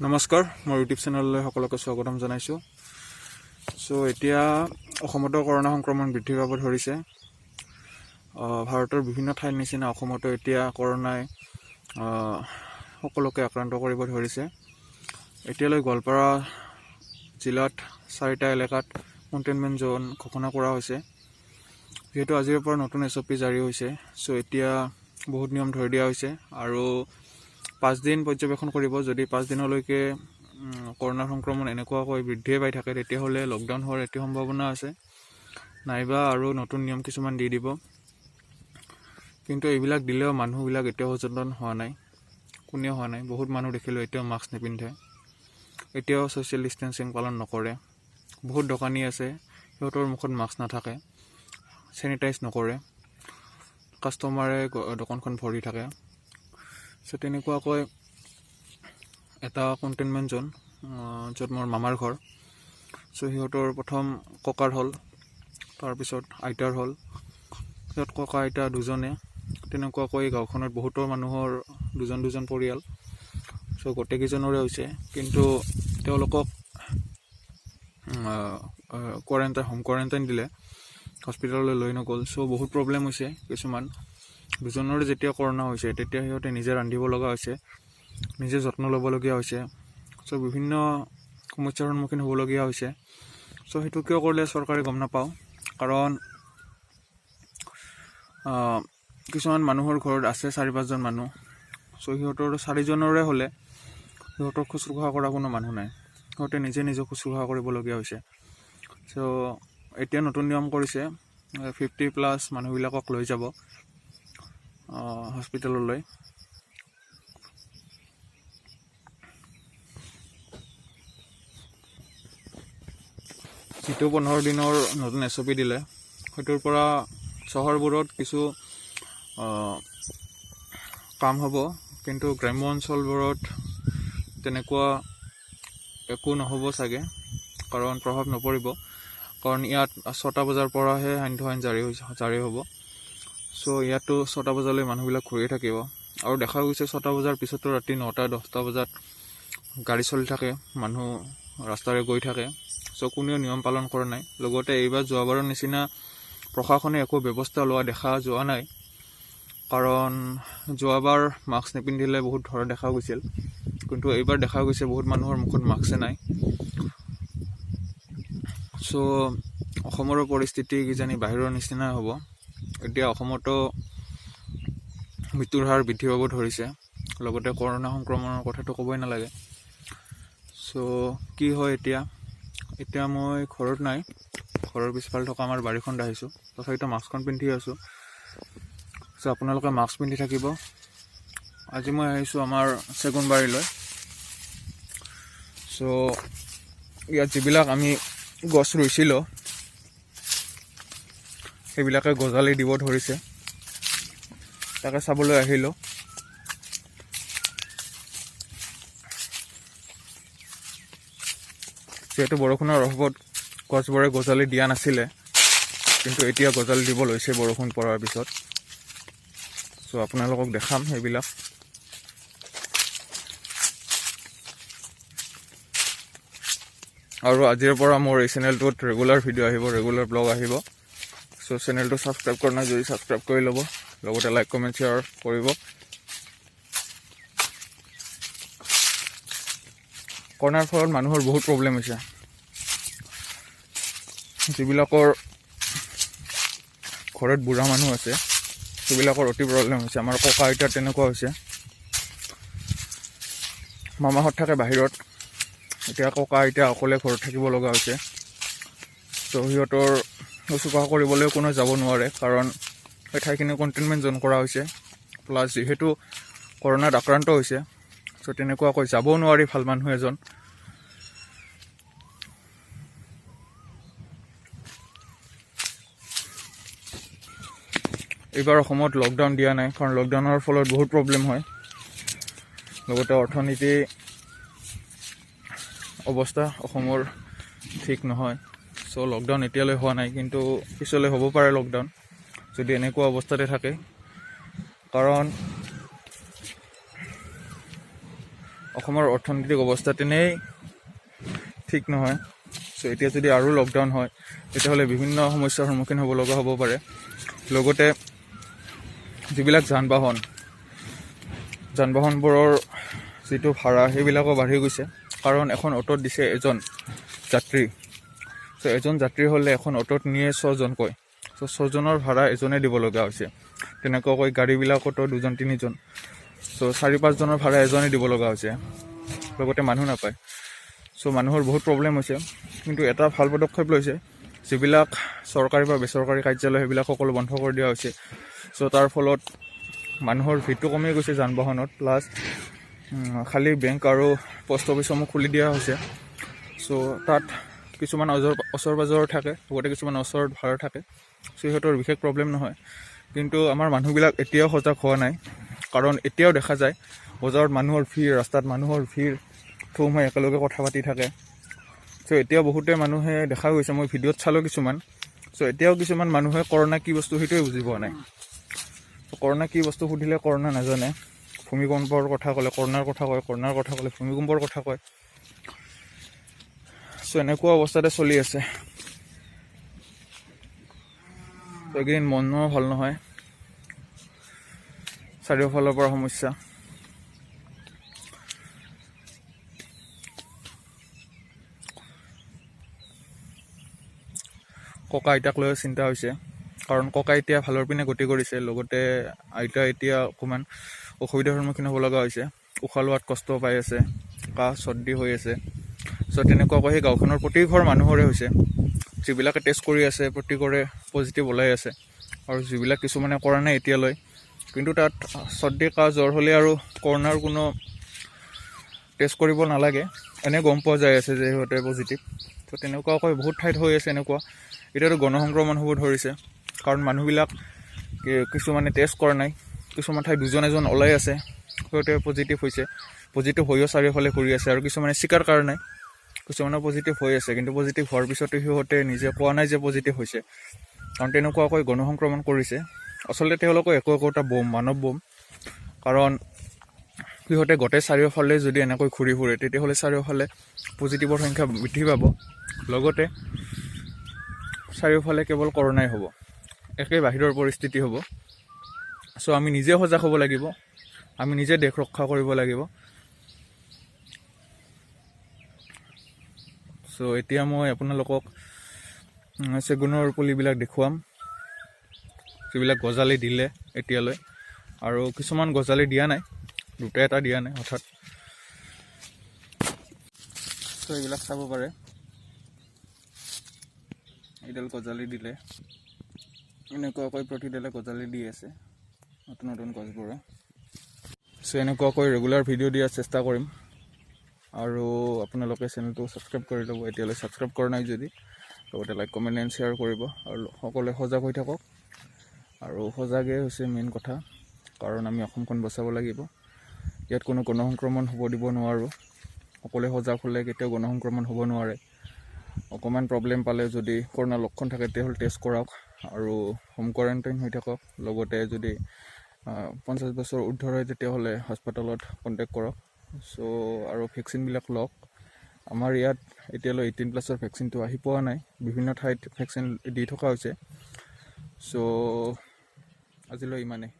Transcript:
নমস্কাৰ, মোৰ ইউটিউব চেনেললৈ সকলোকে স্বাগতম জনাইছোঁ। এতিয়া অসমতো কৰোনা সংক্ৰমণ বৃদ্ধি পাব ধৰিছে। ভাৰতৰ বিভিন্ন ঠাইৰ নিচিনা অসমতো এতিয়া কৰোনাই সকলোকে আক্ৰান্ত কৰিব ধৰিছে। এতিয়ালৈ গোৱালপাৰা জিলাত 4টা এলেকাত কণ্টেইনমেণ্ট জ'ন ঘোষণা কৰা হৈছে। যিহেতু আজিৰ পৰা নতুন SOP জাৰি হৈছে, এতিয়া বহুত নিয়ম ধৰি দিয়া হৈছে আৰু 5 দিন পৰ্যবেক্ষণ কৰিব। যদি 5 দিনলৈকে কৰোনা সংক্ৰমণ এনেকুৱাকৈ বৃদ্ধিয়ে পাই থাকে, তেতিয়াহ'লে লকডাউন হোৱাৰ এটি সম্ভাৱনা আছে, নাইবা আৰু নতুন নিয়ম কিছুমান দি দিব। কিন্তু এইবিলাক দিলেও মানুহবিলাক এতিয়াও সচেতন হোৱা নাই, কোনেও হোৱা নাই। বহুত মানুহ দেখিলোঁ এতিয়াও মাস্ক নিপিন্ধে, এতিয়াও ছ'চিয়েল ডিষ্টেঞ্চিং পালন নকৰে। বহুত দোকানী আছে, সিহঁতৰ মুখত মাস্ক নাথাকে, চেনিটাইজ নকৰে, কাষ্টমাৰে দোকানখন ভৰি থাকে। তেনেকুৱাকৈ এটা কণ্টেইনমেণ্ট জ'ন, য'ত মোৰ মামাৰ ঘৰ। সিহঁতৰ প্ৰথম ককাৰ হ'ল, তাৰপিছত আইতাৰ হ'ল। সিহঁত ককা আইতা দুজনে, তেনেকুৱাকৈ গাঁওখনত বহুতো মানুহৰ দুজন পৰিয়াল। গোটেইকেইজনৰে হৈছে, কিন্তু তেওঁলোকক হোম কোৱাৰেণ্টাইন দিলে, হস্পিটেললৈ লৈ নগ'ল। বহুত প্ৰব্লেম হৈছে কিছুমান। দুজনৰে যেতিয়া কৰোনা হৈছে, তেতিয়া সিহঁতে নিজে ৰান্ধিব লগা হৈছে, নিজে যত্ন ল'বলগীয়া হৈছে। বিভিন্ন সমস্যাৰ সন্মুখীন হ'বলগীয়া হৈছে। সেইটো কিয় কৰিলে চৰকাৰে গম নাপাওঁ, কাৰণ কিছুমান মানুহৰ ঘৰত আছে 4-5জন মানুহ। সিহঁতৰ 4জনৰে হ'লে সিহঁতক শুশ্ৰূষা কৰা কোনো মানুহ নাই, সিহঁতে নিজে শুশ্ৰূষা কৰিবলগীয়া হৈছে। এতিয়া নতুন নিয়ম কৰিছে, 50+ মানুহবিলাকক লৈ যাব হস্পিটেললৈ। যিটো 15 দিনৰ নতুন SOP দিলে, সেইটোৰ পৰা চহৰবোৰত কিছু কাম হ'ব, কিন্তু গ্ৰাম্য অঞ্চলবোৰত তেনেকুৱা একো নহ'ব চাগে, কাৰণ প্ৰভাৱ নপৰিব। কাৰণ ইয়াত 6টা বজাৰ পৰাহে সান্ধ্য আইন জাৰি হ'ব। ইয়াতো 6টা বজালৈ মানুহবিলাক ঘূৰি থাকিব। আৰু দেখা গৈছে 6টা বজাৰ পিছতো ৰাতি 9টা-10টা বজাত গাড়ী চলি থাকে, মানুহ ৰাস্তাৰে গৈ থাকে। কোনেও নিয়ম পালন কৰা নাই। লগতে এইবাৰ যোৱাবাৰৰ নিচিনা প্ৰশাসনে একো ব্যৱস্থা লোৱা দেখা যোৱা নাই, কাৰণ যোৱাবাৰ মাস্ক নিপিন্ধিলে বহুত ধৰা দেখা গৈছিল, কিন্তু এইবাৰ দেখা গৈছে বহুত মানুহৰ মুখত মাস্কে নাই। অসমৰো পৰিস্থিতি কিজানি বাহিৰৰ নিচিনাই হ'ব। এতিয়া অসমতো মৃত্যুৰ হাৰ বৃদ্ধি পাব ধৰিছে, লগতে কৰোনা সংক্ৰমণৰ কথাটো ক'বই নালাগে। কি হয় এতিয়া মই ঘৰত নাই, ঘৰৰ পিছফালে থকা আমাৰ বাৰীখনত আহিছোঁ। তথাপিতো মাস্কখন পিন্ধি আছোঁ। আপোনালোকে মাস্ক পিন্ধি থাকিব। আজি মই আহিছোঁ আমাৰ চেগুনবাৰীলৈ। ইয়াত যিবিলাক আমি গছ ৰুইছিলোঁ, সেইবিলাকে গজালি দিব ধৰিছে, তাকে চাবলৈ আহিলোঁ। যিহেতু বৰষুণৰ অভাৱত গছবোৰে গজালি দিয়া নাছিলে, কিন্তু এতিয়া গজালি দিব লৈছে বৰষুণ পৰাৰ পিছত। আপোনালোকক দেখাম সেইবিলাক। আৰু আজিৰ পৰা মোৰ এই চেনেলটোত ৰেগুলাৰ ভিডিঅ' আহিব, ৰেগুলাৰ ব্লগ আহিব। চেনেলটো ছাবস্ক্ৰাইব কৰা নাই যদি ছাবস্ক্ৰাইব কৰি ল'ব, লগতে লাইক কমেণ্ট শ্বেয়াৰ কৰিব। কৰোনাৰ ফলত মানুহৰ বহুত প্ৰব্লেম হৈছে। যিবিলাকৰ ঘৰত বুঢ়া মানুহ আছে, সেইবিলাকৰ অতি প্ৰব্লেম হৈছে। আমাৰ ককা আইতাৰ তেনেকুৱা হৈছে। মামাহঁত থাকে বাহিৰত, এতিয়া ককা আইতা অকলে ঘৰত থাকিব লগা হৈছে। সিহঁতৰ শুশ্ৰূষা কৰিবলৈ কোনো যাব নোৱাৰে, কাৰণ সেই ঠাইখিনি কণ্টেইনমেণ্ট জ'ন কৰা হৈছে। প্লাছ যিহেতু কৰোনাত আক্ৰান্ত হৈছে, তেনেকুৱাকৈ যাবও নোৱাৰি ভাল মানুহ এজন। এইবাৰ অসমত লকডাউন দিয়া নাই, কাৰণ লকডাউনৰ ফলত বহুত প্ৰব্লেম হয়। লগতে অৰ্থনীতি অৱস্থা অসমৰ ঠিক নহয়। লকডাউন এতিয়ালৈ হোৱা নাই, কিন্তু পিছলৈ হ'ব পাৰে লকডাউন, যদি এনেকুৱা অৱস্থাতে থাকে। কাৰণ অসমৰ অৰ্থনৈতিক অৱস্থা তেনেই ঠিক নহয়। চ' এতিয়া যদি আৰু লকডাউন হয় তেতিয়াহ'লে বিভিন্ন সমস্যাৰ সন্মুখীন হ'ব লগা হ'ব পাৰে। লগতে যিবিলাক যান বাহনবোৰৰ যিটো ভাড়া সেইবিলাকো বাঢ়ি গৈছে, কাৰণ এখন অ'টোত দিছে এজন যাত্ৰী। চ' এজন যাত্ৰী হ'লে এখন অ'টোত নিয়ে 6জনকৈ। চ' 6জনৰ ভাড়া এজনে দিব লগা হৈছে। তেনেকুৱাকৈ গাড়ীবিলাকতো 2-3জন। চ' 4-5জনৰ ভাড়া এজনে দিব লগা হৈছে, লগতে মানুহ নাপায়। চ' মানুহৰ বহুত প্ৰব্লেম হৈছে। কিন্তু এটা ভাল পদক্ষেপ লৈছে, যিবিলাক চৰকাৰী বা বেচৰকাৰী কাৰ্যালয় সেইবিলাক সকলো বন্ধ কৰি দিয়া হৈছে। চ' তাৰ ফলত মানুহৰ ভিৰটো কমি গৈছে যান বাহনত, প্লাছ খালী বেংক আৰু পোষ্ট অফিচসমূহ খুলি দিয়া হৈছে। চ' তাত কিছুমান ওচৰ পাজৰ থাকে, লগতে কিছুমান ওচৰত ভাড়া থাকে। চ' সিহঁতৰ বিশেষ প্ৰব্লেম নহয়। কিন্তু আমাৰ মানুহবিলাক এতিয়াও সজাগ হোৱা নাই, কাৰণ এতিয়াও দেখা যায় বজাৰত মানুহৰ ভিৰ, ৰাস্তাত মানুহৰ ভিৰ, থুম হৈ একেলগে কথা পাতি থাকে। চ' এতিয়াও বহুতে মানুহে দেখা গৈছে, মই ভিডিঅ'ত চালোঁ কিছুমান। চ' এতিয়াও কিছুমান মানুহে কৰোণা কি বস্তু সেইটোৱে বুজি পোৱা নাই। কৰোণা কি বস্তু সুধিলে কৰোণা নাজানে, ভূমিকম্পৰ কথা ক'লে কৰোণাৰ কথা কয়, কৰোণাৰ কথা ক'লে ভূমিকম্পৰ কথা কয়। চ' এনেকুৱা অৱস্থাতে চলি আছে। চ' এইকেইদিন মনো ভাল নহয়, চাৰিওফালৰ পৰা সমস্যা। ককা আইতাক লৈ চিন্তা হৈছে, কাৰণ ককা এতিয়া ভালৰ পিনে গতি কৰিছে, লগতে আইতা এতিয়া অকণমান অসুবিধাৰ সন্মুখীন হ'ব লগা হৈছে। উশাহ লোৱাত কষ্ট পাই আছে, কাহ চৰ্দি হৈ আছে। চ' তেনেকুৱাকৈ সেই গাঁওখনৰ প্ৰতি ঘৰ মানুহৰে হৈছে। যিবিলাকে টেষ্ট কৰি আছে প্ৰত্যেকৰে পজিটিভ ওলাই আছে, আৰু যিবিলাক কিছুমানে কৰা নাই এতিয়ালৈ। কিন্তু তাত চৰ্দি কাহ জ্বৰ হ'লে আৰু কৰোণাৰ কোনো টেষ্ট কৰিব নালাগে, এনেই গম পোৱা যায় আছে যে সিহঁতে পজিটিভ। ত' তেনেকুৱাকৈ বহুত ঠাইত হৈ আছে এনেকুৱা। এতিয়াতো গণসংক্ৰমণ হ'ব ধৰিছে, কাৰণ মানুহবিলাক কিছুমানে টেষ্ট কৰা নাই, কিছুমান ঠাইত 2জন-এজন ওলাই আছে, সিহঁতে পজিটিভ হৈছে। পজিটিভ হৈও চাৰিওফালে ঘূৰি আছে, আৰু কিছুমানে স্বীকাৰ কৰা নাই, কিছুমানে পজিটিভ হৈ আছে। কিন্তু পজিটিভ হোৱাৰ পিছতো সিহঁতে নিজে কোৱা নাই যে পজিটিভ হৈছে, কাৰণ তেনেকুৱাকৈ গণসংক্ৰমণ কৰিছে। আচলতে তেওঁলোকে একো-একোটা মানৱ বোম, কাৰণ সিহঁতে গোটেই চাৰিওফালে যদি এনেকৈ ঘূৰি ফুৰে তেতিয়াহ'লে চাৰিওফালে পজিটিভৰ সংখ্যা বৃদ্ধি পাব, লগতে চাৰিওফালে কেৱল কৰোণাই হ'ব, একে বাহিৰৰ পৰিস্থিতি হ'ব। চ' আমি নিজে সজাগ হ'ব লাগিব, আমি নিজে দেশ ৰক্ষা কৰিব লাগিব। চ' এতিয়া মই আপোনালোকক চেগুনৰ পুলিবিলাক দেখুৱাম, যিবিলাক গজালি দিলে এতিয়ালৈ, আৰু কিছুমান গজালি দিয়া নাই, 2-এটা দিয়া নাই হঠাৎ। চ' এইবিলাক চাব পাৰে, এইডাল গজালি দিলে, এনেকুৱাকৈ প্ৰতিডালে গজালি দি আছে নতুন নতুন গছবোৰে। চ' এনেকুৱাকৈ ৰেগুলাৰ ভিডিঅ' দিয়াৰ চেষ্টা কৰিম, আৰু আপোনালোকে চেনেলটো ছাবস্ক্ৰাইব কৰি ল'ব এতিয়ালৈ ছাবস্ক্ৰাইব কৰা নাই যদি, লগতে লাইক কমেণ্ট এণ্ড শ্বেয়াৰ কৰিব, আৰু সকলোৱে সজাগ হৈ থাকক। আৰু সজাগেই হৈছে মেইন কথা, কাৰণ আমি অসমখন বচাব লাগিব। ইয়াত কোনো গণসংক্ৰমণ হ'ব দিব নোৱাৰোঁ। সকলোৱে সজাগ হ'লে কেতিয়াও গণসংক্ৰমণ হ'ব নোৱাৰে। অকণমান প্ৰব্লেম পালে যদি কৰোণাৰ লক্ষণ থাকে তেতিয়াহ'লে টেষ্ট কৰাওক, আৰু হোম কোৱাৰেণ্টাইন হৈ থাকক। লগতে যদি 50 বছৰ ঊৰ্ধৰ হয় তেতিয়াহ'লে হস্পিটেলত কণ্টেক্ট কৰক। চ' আৰু ভেকচিনবিলাক লওক। আমাৰ ইয়াত এতিয়ালৈ 18+ ভেকচিনটো আহি পোৱা নাই, বিভিন্ন ঠাইত ভেকচিন দি থকা হৈছে। চ' আজিলৈ ইমানেই।